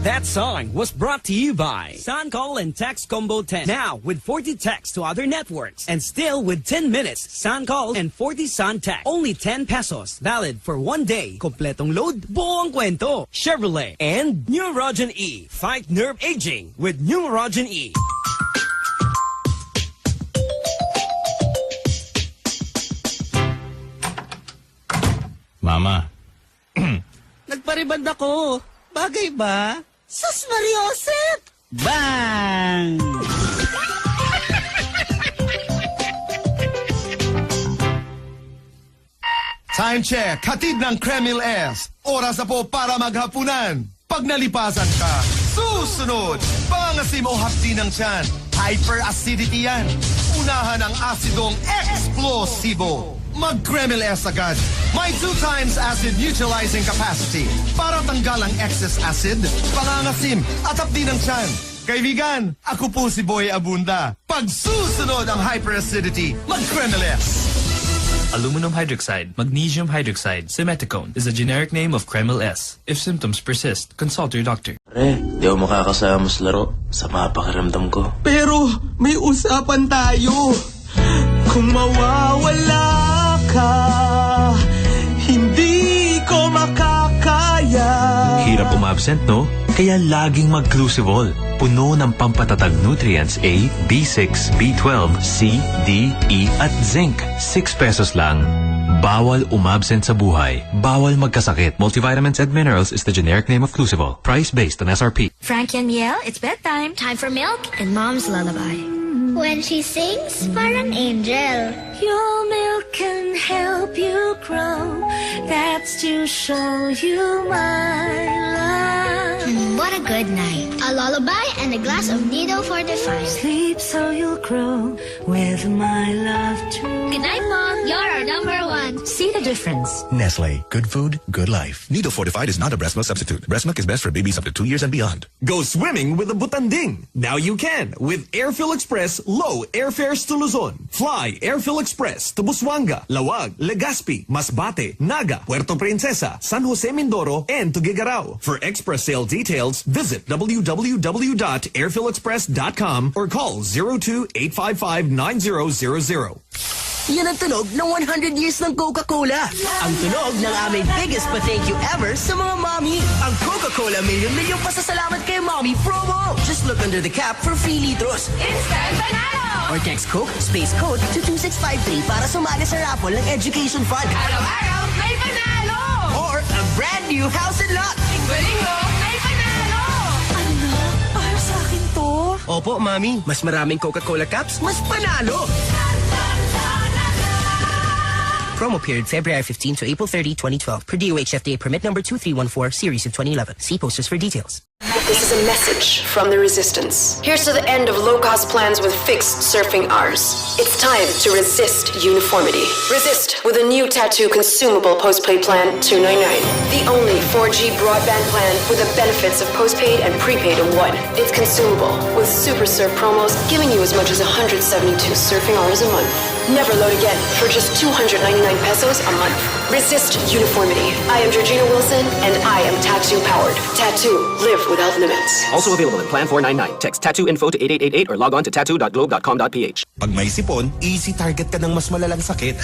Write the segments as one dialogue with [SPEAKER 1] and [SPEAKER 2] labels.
[SPEAKER 1] That song was brought to you by Sun Call and Text Combo 10. Now with 40 texts to other networks and still with 10 minutes Sun Call and 40 Sun Text. Only 10 pesos. Valid for 1 day. Kompletong load, buong kwento. Chevrolet and Neurogen E. Fight nerve aging with Neurogen E.
[SPEAKER 2] Mama.
[SPEAKER 3] Nagpariband ako. Bagay ba?
[SPEAKER 4] Sus Mariosep!
[SPEAKER 3] Bang!
[SPEAKER 5] Time check. Hatid ng Kremil S. Oras na po para maghapunan. Pag nalipasan ka, susunod. Pangasim o hapdi ng tiyan. Hyperacidity yan. Unahan ang asidong eksplosibo. Mag-Kremil S agad. May 2 times acid neutralizing capacity para tanggal ang excess acid, pangangasim at hapdi ng tiyan. Kaibigan, ako po si Boy Abunda. Pag susunod ang hyperacidity, mag-Kremil S.
[SPEAKER 6] Aluminum hydroxide, magnesium hydroxide, Simeticone is the generic name of Kremil S. If symptoms persist, consult your doctor.
[SPEAKER 7] Pre, di ako makakasama sa laro. Sama pakiramdam ko.
[SPEAKER 8] Pero may usapan tayo. Kung mawawala ka, hindi ko makakaya.
[SPEAKER 9] Hirap umabsent, no? Kaya laging mag-Clusivol. Puno ng pampatatag nutrients A, B6, B12, C, D, E at zinc. 6 pesos lang. Bawal umabsent sa buhay. Bawal magkasakit. Multivitamins and minerals is the generic name of Clusivol. Price based on SRP.
[SPEAKER 10] Frankie and Miel, it's bedtime. Time for milk and Mom's lullaby.
[SPEAKER 11] When she sings, parang angel.
[SPEAKER 10] Your milk can help you grow. That's to show you my love.
[SPEAKER 11] What a good night. A lullaby and a glass of Nido Fortified.
[SPEAKER 10] Sleep so you'll grow with my love too.
[SPEAKER 11] Good night, Mom. You're our #1.
[SPEAKER 10] See the difference.
[SPEAKER 12] Nestle. Good food, good life. Nido Fortified is not a breast milk substitute. Breast milk is best for babies up to 2 years and beyond.
[SPEAKER 13] Go swimming with the Butanding. Now you can with Airfill Express low airfares to Luzon. Fly Airfill Express to Busuanga, Lawag, Legazpi, Masbate, Naga, Puerto Princesa, San Jose Mindoro, and to Gigarao. For express sale details, visit www.airfillexpress.com or call 02-855-9000.
[SPEAKER 4] Yan ang tunog ng 100 years ng Coca-Cola. Ang tunog ng aming biggest pa-thank you ever sa mga mommy. Ang Coca-Cola Million pasasalamat kay Mommy promo. Just look under the cap for free litros.
[SPEAKER 10] Instant Panalo!
[SPEAKER 4] Or text Coke space code to 2653 para sumali sa raffle ng Education Fund.
[SPEAKER 10] Araw-araw, may panalo!
[SPEAKER 4] Or a brand new house and lot.
[SPEAKER 10] Linggo-linggo, may panalo! Ano? Para sa akin to?
[SPEAKER 4] Opo, Mommy. Mas maraming Coca-Cola caps, mas panalo! Promo period February 15 to April 30, 2012. Per DOH FDA permit number 2314, series of 2011. See posters for details.
[SPEAKER 14] This is a message from the Resistance. Here's to the end of low-cost plans with fixed surfing hours. It's time to resist uniformity. Resist with a new tattoo consumable postpaid plan $299. The only 4G broadband plan with the benefits of postpaid and prepaid in one. It's consumable with Super Surf promos giving you as much as 172 surfing hours a month. Never load again for just 299 pesos a month. Resist uniformity. I am Georgina Wilson and I am tattoo powered. Tattoo, live without limits.
[SPEAKER 15] Also available in Plan 499. Text tattoo info to 8888 or log on to tattoo.globe.com.ph.
[SPEAKER 12] Pag may sipon, easy target ka ng mas malalang sakit.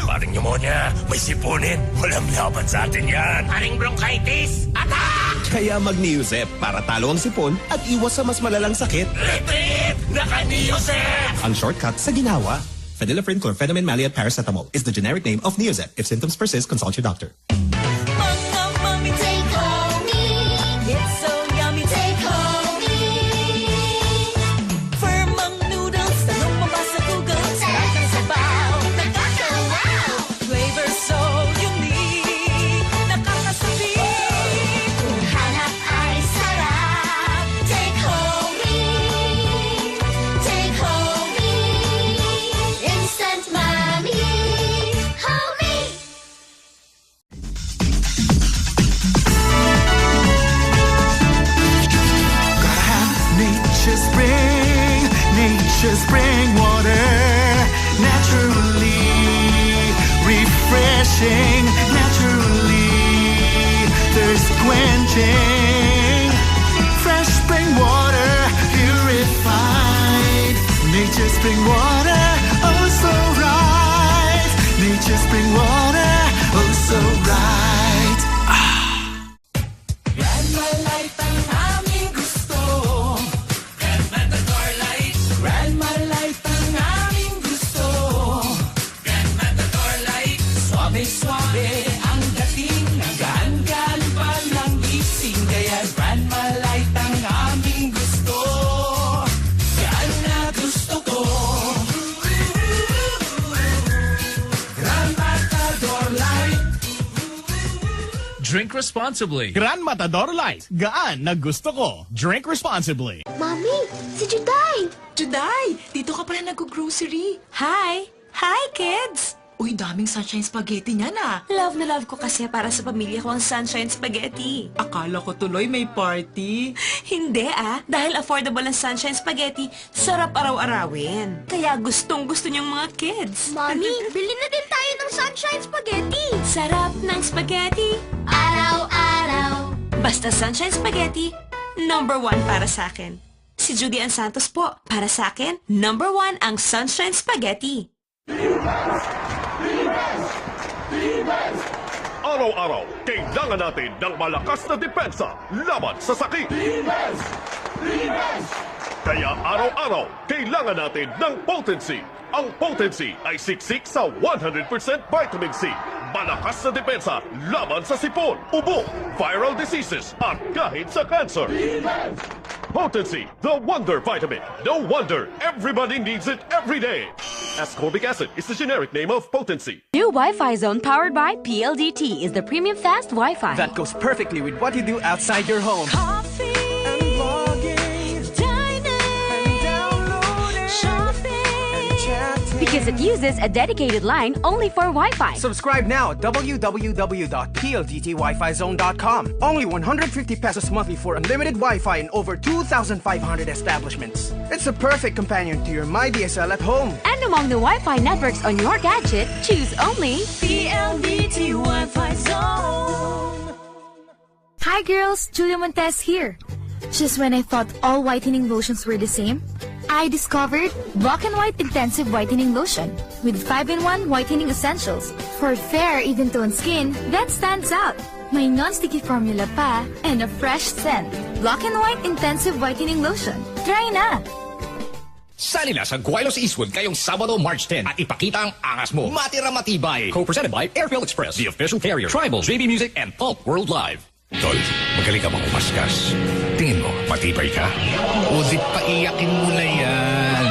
[SPEAKER 16] Paring pneumonia, may sipunin. Walang laban sa atin yan. Paring bronchitis, attack!
[SPEAKER 12] Kaya mag-Neosep para talo ang sipon at iwas sa mas malalang sakit.
[SPEAKER 16] Repeat! Naka-Neosep!
[SPEAKER 12] Ang shortcut sa ginawa. Phenylephrine, chlorpheniramine, maleate, paracetamol is the generic name of Neosep. If symptoms persist, consult your doctor.
[SPEAKER 8] Spring water, naturally refreshing, naturally thirst quenching. spring water, oh so right. Nature's spring water, oh so right.
[SPEAKER 2] Grandma Light ang aming gusto. Grandma Dador Light. Grandma Light ang aming gusto. Grandma Dador Light. Suabe-suabe ang dating. Nagaan-gaan pa ng gising. Kaya Grandma Light ang aming gusto. Yan na gusto ko. Grandma Dador Light.
[SPEAKER 17] Drink responsibly.
[SPEAKER 18] Grand Matador Light. Gaan na gusto ko. Drink responsibly.
[SPEAKER 10] Mommy, si Juday!
[SPEAKER 19] Juday, dito ka pala nag-grocery.
[SPEAKER 20] Hi! Hi, kids!
[SPEAKER 19] Uy, daming sunshine spaghetti niyan ah.
[SPEAKER 20] Love na love ko kasi para sa pamilya ko ang sunshine spaghetti.
[SPEAKER 19] Akala ko tuloy may party.
[SPEAKER 20] Hindi dahil affordable ang sunshine spaghetti, sarap araw-arawin. Kaya gustong-gusto niyong mga kids.
[SPEAKER 10] Mommy, bili na din tayo ng sunshine spaghetti!
[SPEAKER 20] Sarap ng spaghetti.
[SPEAKER 10] Araw-araw!
[SPEAKER 20] Basta sunshine spaghetti, number 1 para sa akin. Si Judy Ann Santos po, para sa akin, number 1 ang sunshine spaghetti.
[SPEAKER 21] Araw-araw, kailangan natin ng malakas na depensa laban sa sakit. Kaya araw-araw, kailangan natin ng Potency. Ang Potency ay siksik sa 100% vitamin C. Malakas na depensa laban sa sipon, ubo, viral diseases at kahit sa cancer. Potency, the wonder vitamin. No wonder everybody needs it every day. Ascorbic acid is the generic name of Potency.
[SPEAKER 22] New Wi-Fi Zone powered by PLDT is the premium fast Wi-Fi.
[SPEAKER 23] That goes perfectly with what you do outside your home.
[SPEAKER 2] Coffee and blogging, dining, downloading, shopping, and chatting.
[SPEAKER 22] Because it uses a dedicated line only for Wi-Fi.
[SPEAKER 23] Subscribe now at www.pldtwifizone.com. Only 150 pesos monthly for unlimited Wi-Fi in over 2,500 establishments. It's a perfect companion to your MyDSL at home.
[SPEAKER 22] And among the Wi-Fi networks on your gadget, choose only
[SPEAKER 2] PLDT Wi-Fi Zone.
[SPEAKER 24] Hi girls, Julia Montes here. Just when I thought all whitening lotions were the same, I discovered Black and White Intensive Whitening Lotion with 5-in-1 whitening essentials for fair, even-toned skin that stands out. May non-sticky formula pa and a fresh scent. Black and White Intensive Whitening Lotion. Try na!
[SPEAKER 25] Sali na sa Guaylos Eastwood ngayong Sabado, March 10 at ipakita ang angas mo. Matira Matibay. Co-presented by Airfield Express, the official carrier, Tribal, JB Music, and Pulp World Live.
[SPEAKER 16] Tol, magaling ka bang umaskas? Tingin mo, matibay ka? O di paiyakin mo na yan.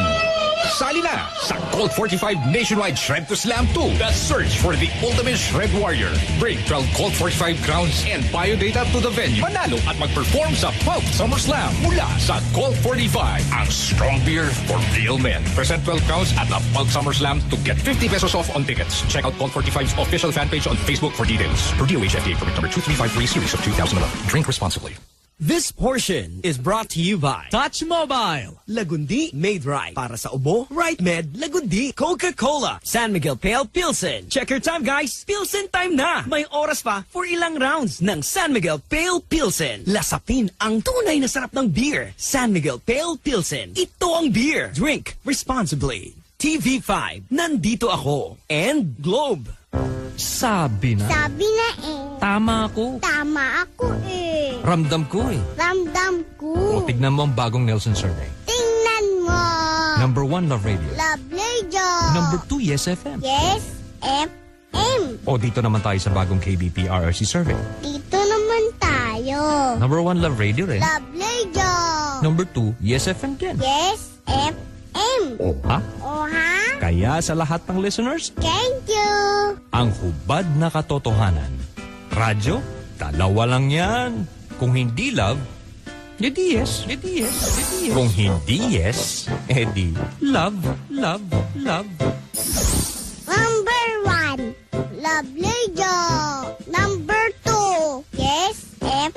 [SPEAKER 25] Sali na sa Colt 45 Nationwide Shred to Slam 2. The search for the ultimate shred warrior. Bring 12 Colt 45 crowns and biodata to the venue. Manalo at mag-perform sa Pulp Summer Slam mula sa Colt 45. Ang strong beer for real men. Present 12 crowns at the Pulp Summer Slam to get 50 pesos off on tickets. Check out Colt 45's official fan page on Facebook for details. Per DOH FDA permit number 2353 series of 2011. Drink responsibly.
[SPEAKER 1] This portion is brought to you by Touch Mobile. Lagundi made right. Para sa ubo, Right Med, Lagundi. Coca-Cola. San Miguel Pale Pilsen. Check your time, guys. Pilsen time na. May oras pa for ilang rounds ng San Miguel Pale Pilsen. Lasapin ang tunay na sarap ng beer. San Miguel Pale Pilsen. Ito ang beer. Drink responsibly. TV5, nandito ako. And Globe.
[SPEAKER 26] Sabi na.
[SPEAKER 11] Sabi na eh.
[SPEAKER 26] Tama ako.
[SPEAKER 11] Tama ako eh.
[SPEAKER 26] Ramdam ko eh.
[SPEAKER 11] Ramdam ko.
[SPEAKER 26] O, tignan mo ang bagong Nelson survey.
[SPEAKER 11] Tingnan mo.
[SPEAKER 26] Number 1, Love Radio.
[SPEAKER 11] Love Radio.
[SPEAKER 26] Number 2, Yes FM.
[SPEAKER 11] Yes FM.
[SPEAKER 26] O, dito naman tayo sa bagong KBP RRC survey.
[SPEAKER 11] Dito naman tayo.
[SPEAKER 26] Number 1, Love Radio rin.
[SPEAKER 11] Love Radio.
[SPEAKER 26] Number 2, Yes FM din.
[SPEAKER 11] Yes FM.
[SPEAKER 26] O, ha?
[SPEAKER 11] O ha?
[SPEAKER 26] Kaya sa lahat ng listeners,
[SPEAKER 11] Thank you.
[SPEAKER 26] ang hubad na katotohanan. Radyo, dalawa lang yan. Kung hindi love, edi yes. Edi yes. Edi yes. Kung hindi yes, edi love, love, love.
[SPEAKER 11] Number 1, Love Radio. Number 2, Yes FM.